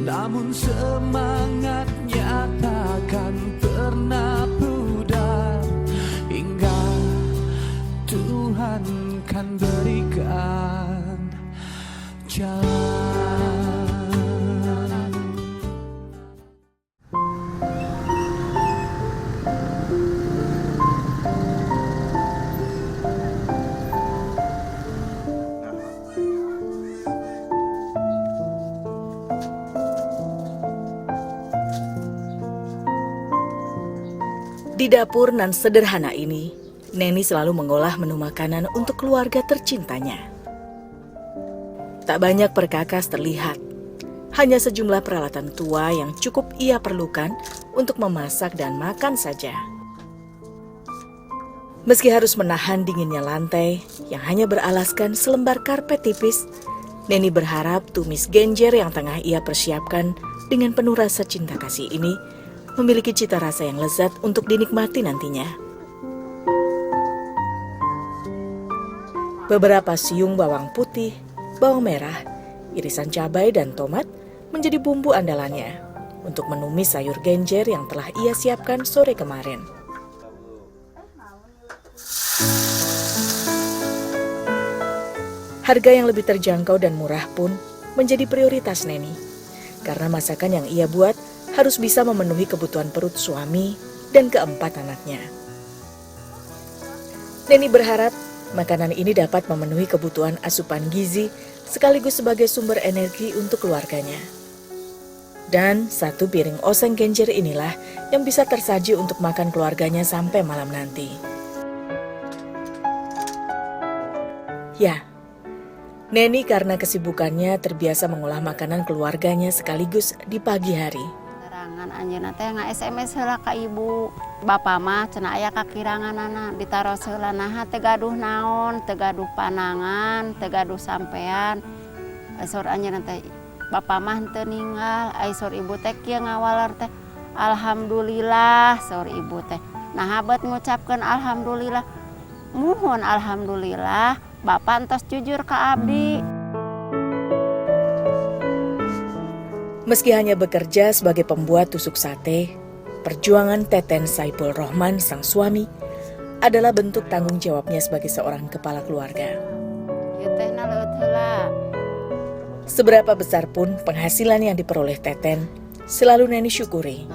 namun semangatnya takkan pernah pudar hingga Tuhan kan berikan jalan. Di dapur nan sederhana ini, Neni selalu mengolah menu makanan untuk keluarga tercintanya. Tak banyak perkakas terlihat, hanya sejumlah peralatan tua yang cukup ia perlukan untuk memasak dan makan saja. Meski harus menahan dinginnya lantai yang hanya beralaskan selembar karpet tipis, Neni berharap tumis genjer yang tengah ia persiapkan dengan penuh rasa cinta kasih ini memiliki cita rasa yang lezat untuk dinikmati nantinya. Beberapa siung bawang putih, bawang merah, irisan cabai dan tomat menjadi bumbu andalannya untuk menumis sayur genjer yang telah ia siapkan sore kemarin. Harga yang lebih terjangkau dan murah pun menjadi prioritas Neni, karena masakan yang ia buat harus bisa memenuhi kebutuhan perut suami dan keempat anaknya. Neni berharap makanan ini dapat memenuhi kebutuhan asupan gizi sekaligus sebagai sumber energi untuk keluarganya. Dan satu piring oseng genjer inilah yang bisa tersaji untuk makan keluarganya sampai malam nanti. Ya, Neni karena kesibukannya terbiasa mengolah makanan keluarganya sekaligus di pagi hari. Anjeunna teh nga-SMS heula ka ibu. Bapa mah cenah aya kakiranganana ditaros heula naha teu gaduh naon, teu gaduh panangan, teu gaduh sampean. Sor anjeunna teh bapa mah teu ninggal, ai sor ibu teh kieu ngawaler teh alhamdulillah sor ibu teh. Nah habat ngucapkeun alhamdulillah. Muhun alhamdulillah bapa entos jujur ka abdi. Meski hanya bekerja sebagai pembuat tusuk sate, perjuangan Teten Saipul Rohman, sang suami, adalah bentuk tanggung jawabnya sebagai seorang kepala keluarga. Seberapa besar pun penghasilan yang diperoleh Teten, selalu Neni syukuri.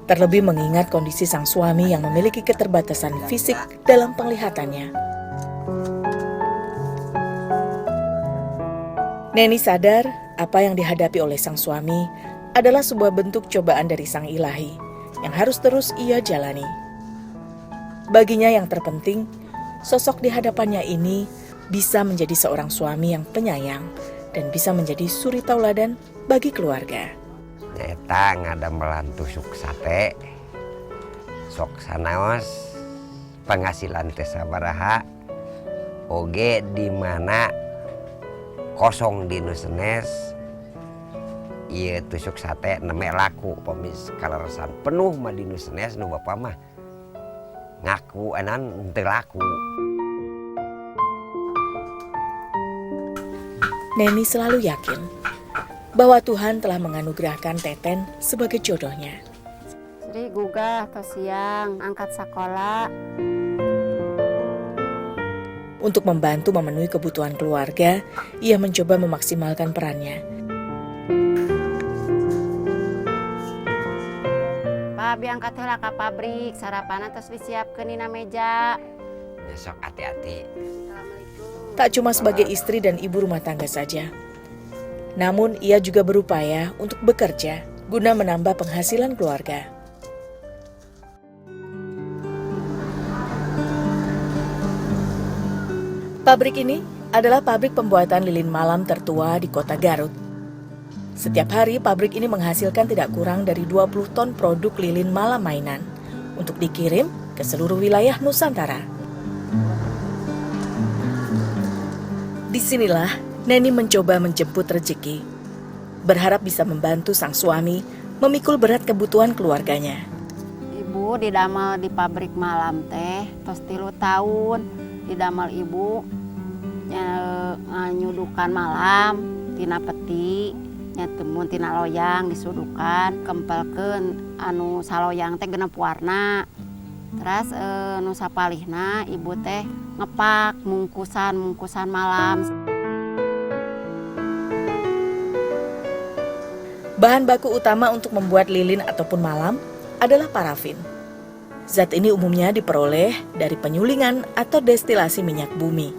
Terlebih mengingat kondisi sang suami yang memiliki keterbatasan fisik dalam penglihatannya. Neni sadar apa yang dihadapi oleh sang suami adalah sebuah bentuk cobaan dari sang ilahi yang harus terus ia jalani. Baginya yang terpenting, sosok di hadapannya ini bisa menjadi seorang suami yang penyayang dan bisa menjadi suri tauladan bagi keluarga. Eta ngadamelan tusuk sate, sok sanaos penghasilan teh sabaraha, oge di mana kosong di Nusenes, iya tusuk sate neme laku pemis kaleresan penuh mah di Nusenes nu bapa mah ngaku enan teu laku. Neni selalu yakin bahwa Tuhan telah menganugerahkan Teten sebagai jodohnya. Jadi gugah atau siang angkat sekolah. Untuk membantu memenuhi kebutuhan keluarga, ia mencoba memaksimalkan perannya. Pak, biangkat heula ka pabrik, sarapanan terus disiapkeun dina meja. Besok hati-hati. Tak cuma sebagai istri dan ibu rumah tangga saja, namun ia juga berupaya untuk bekerja guna menambah penghasilan keluarga. Pabrik ini adalah pabrik pembuatan lilin malam tertua di kota Garut. Setiap hari pabrik ini menghasilkan tidak kurang dari 20 ton produk lilin malam mainan untuk dikirim ke seluruh wilayah Nusantara. Disinilah Neni mencoba menjemput rezeki, berharap bisa membantu sang suami memikul berat kebutuhan keluarganya. Ibu didamel di pabrik malam teh, tos 3 tahun didamel ibu. nyudukan malam tina peti nya temun tina loyang disudukan kempelkeun anu saloyang teh genep warna. Terus nu sapalihna ibu teh ngepak mungkusan malam. Bahan baku utama untuk membuat lilin ataupun malam adalah parafin. Zat ini umumnya diperoleh dari penyulingan atau destilasi minyak bumi.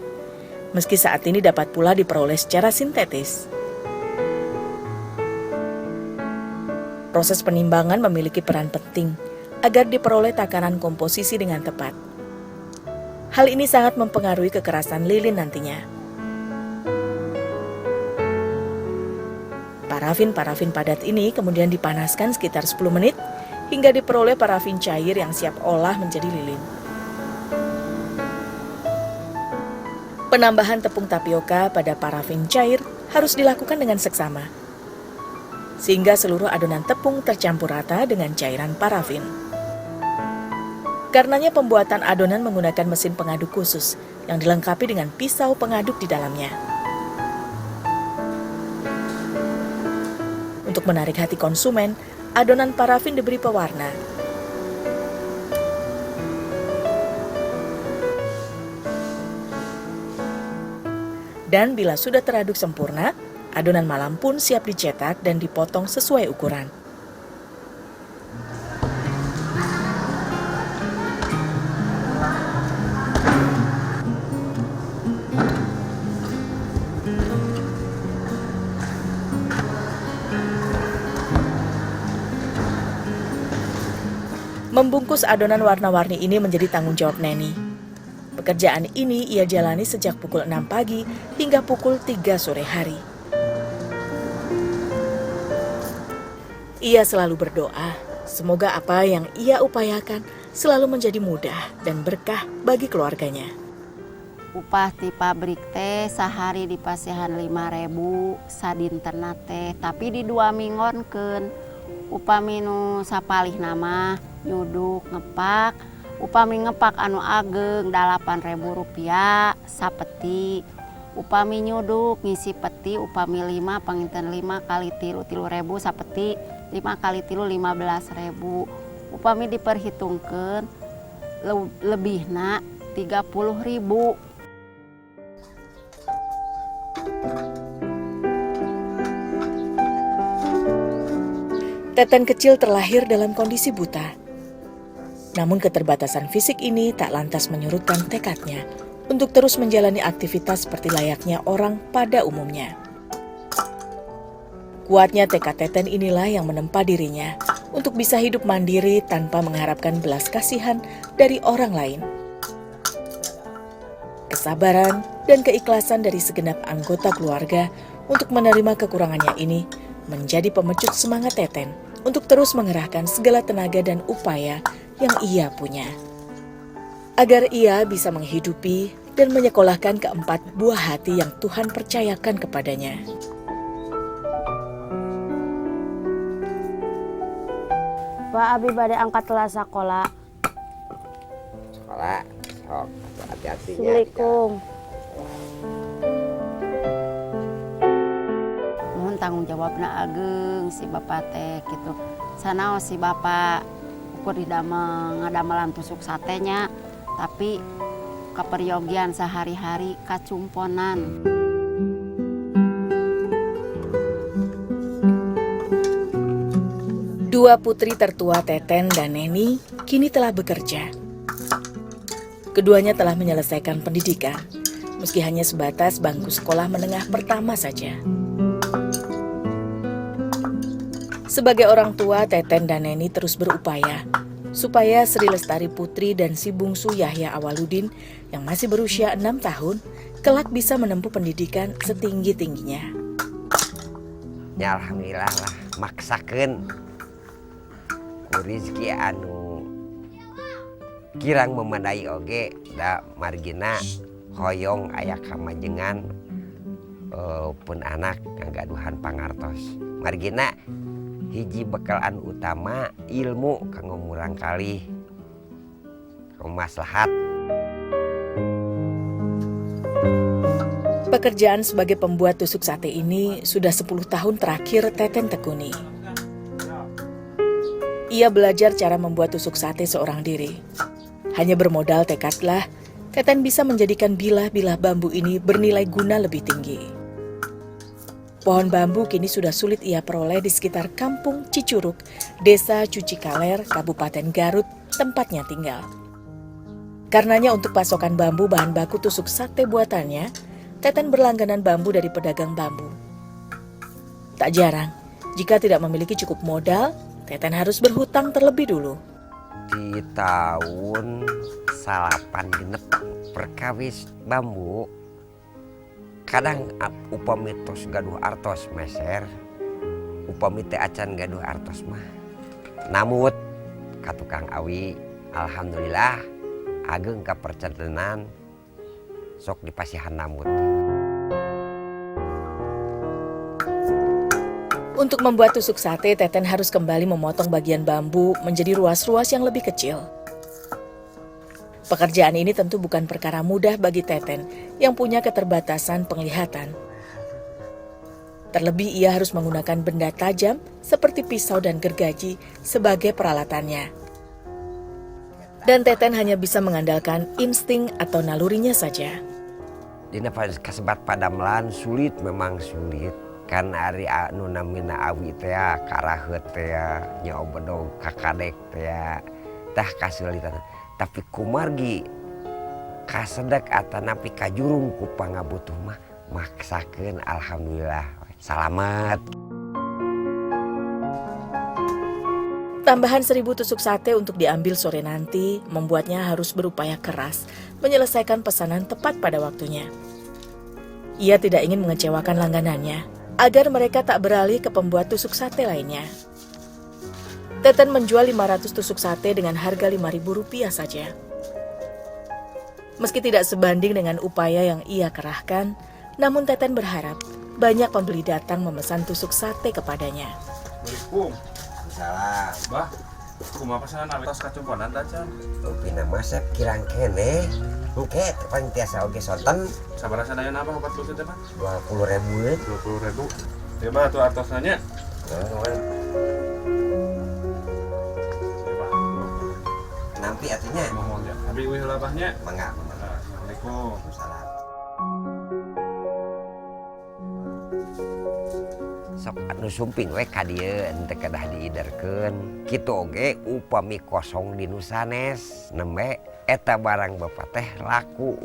Meski saat ini dapat pula diperoleh secara sintetis. Proses penimbangan memiliki peran penting agar diperoleh takaran komposisi dengan tepat. Hal ini sangat mempengaruhi kekerasan lilin nantinya. Parafin padat ini kemudian dipanaskan sekitar 10 menit hingga diperoleh parafin cair yang siap olah menjadi lilin. Penambahan tepung tapioka pada parafin cair harus dilakukan dengan seksama, sehingga seluruh adonan tepung tercampur rata dengan cairan parafin. Karenanya pembuatan adonan menggunakan mesin pengaduk khusus yang dilengkapi dengan pisau pengaduk di dalamnya. Untuk menarik hati konsumen, adonan parafin diberi pewarna. Dan bila sudah teraduk sempurna, adonan malam pun siap dicetak dan dipotong sesuai ukuran. Membungkus adonan warna-warni ini menjadi tanggung jawab Neni. Pekerjaan ini ia jalani sejak pukul 6 pagi hingga pukul 3 sore hari. Ia selalu berdoa, semoga apa yang ia upayakan selalu menjadi mudah dan berkah bagi keluarganya. Upah di pabrik teh sehari dipasihan 5.000 sadinterna teh, tapi di 2 mingonkeun. Upami nu sapalih nama nyuduk ngepak, upami ngepak anu ageng 8.000 rupiah sapeti. Upami nyuduk ngisi peti upami 5 panginten 5 kali 3.000 sapeti 5 kali 3 15.000. Upami diperhitungkeun lebihna 30.000. Teten kecil terlahir dalam kondisi buta. Namun keterbatasan fisik ini tak lantas menyurutkan tekadnya untuk terus menjalani aktivitas seperti layaknya orang pada umumnya. Kuatnya tekad Teten inilah yang menempa dirinya untuk bisa hidup mandiri tanpa mengharapkan belas kasihan dari orang lain. Kesabaran dan keikhlasan dari segenap anggota keluarga untuk menerima kekurangannya ini menjadi pemecut semangat Teten untuk terus mengerahkan segala tenaga dan upaya yang ia punya, agar ia bisa menghidupi dan menyekolahkan keempat buah hati yang Tuhan percayakan kepadanya. Pak Abi bade angkat kelas sekolah. Sekolah, sok hati-hati. Assalamualaikum. Tanggung jawabna ageng si bapak teh gitu. Sanaos si bapak ukur ngadamelan tusuk satenya, tapi keperyogian sehari-hari kacumponan. Dua putri tertua Teten dan Neni kini telah bekerja. Keduanya telah menyelesaikan pendidikan, meski hanya sebatas bangku sekolah menengah pertama saja. Sebagai orang tua, Teten dan Neni terus berupaya supaya Sri Lestari Putri dan si bungsu Yahya Awaludin yang masih berusia 6 tahun kelak bisa menempuh pendidikan setinggi-tingginya. Ya alhamdulillah lah maksakeun ku rezeki anu kirang memadai oge da margina hoyong aya kamajengan pun anak ngagaduhan pangartos. Margina hiji bekal anu utama ilmu kanggo murang kalih kanggo maslahat. Pekerjaan sebagai pembuat tusuk sate ini sudah 10 tahun terakhir Teten tekuni. Ia belajar cara membuat tusuk sate seorang diri. Hanya bermodal tekadlah, Teten bisa menjadikan bilah-bilah bambu ini bernilai guna lebih tinggi. Pohon bambu kini sudah sulit ia peroleh di sekitar kampung Cicurug, Desa Cucikaler, Kabupaten Garut, tempatnya tinggal. Karenanya untuk pasokan bambu bahan baku tusuk sate buatannya, Teten berlangganan bambu dari pedagang bambu. Tak jarang, jika tidak memiliki cukup modal, Teten harus berhutang terlebih dulu. Di tahun 8 genep perkawis bambu, kadang upami tos gaduh artos meser, upami teh acan gaduh artos mah. Namut ka tukang awi, alhamdulillah ageng kapercadenan sok dipasihan namut. Untuk membuat tusuk sate, Teten harus kembali memotong bagian bambu menjadi ruas-ruas yang lebih kecil. Pekerjaan ini tentu bukan perkara mudah bagi Teten yang punya keterbatasan penglihatan. Terlebih ia harus menggunakan benda tajam seperti pisau dan gergaji sebagai peralatannya. Dan Teten hanya bisa mengandalkan insting atau nalurinya saja. Dina kasebat padamelan sulit, memang sulit. Kan ari anu namina awi teh karaheut teh nyobodog kakadek teh tah kasulitan. Tapi kumargi kasedek atanapi kajurung ku pangabutuh mah maksakeun alhamdulillah salamet. Tambahan 1.000 tusuk sate untuk diambil sore nanti membuatnya harus berupaya keras menyelesaikan pesanan tepat pada waktunya. Ia tidak ingin mengecewakan langganannya agar mereka tak beralih ke pembuat tusuk sate lainnya. Teten menjual 500 tusuk sate dengan harga Rp5.000 saja. Meski tidak sebanding dengan upaya yang ia kerahkan, namun Teten berharap banyak pembeli datang memesan tusuk sate kepadanya. Assalamualaikum. Salam. Bah, kumaha pesanan atas kacumponan tacan. Upina masak kirang kene. Engke paling tiasa oge sonten Sabar sana apa obat lu teh, Pak? 20.000. 20.000. Ya, Bah, tuh atas nanya. Nampi atunya. Mohon ya. Abi wih labahnya. Mangga. Assalamualaikum. Salam. Sok anu sumping we ka dieu ente kedah diiderkeun. Kitu oge upami kosong di nu sanes nembe eta barang bapak teh laku.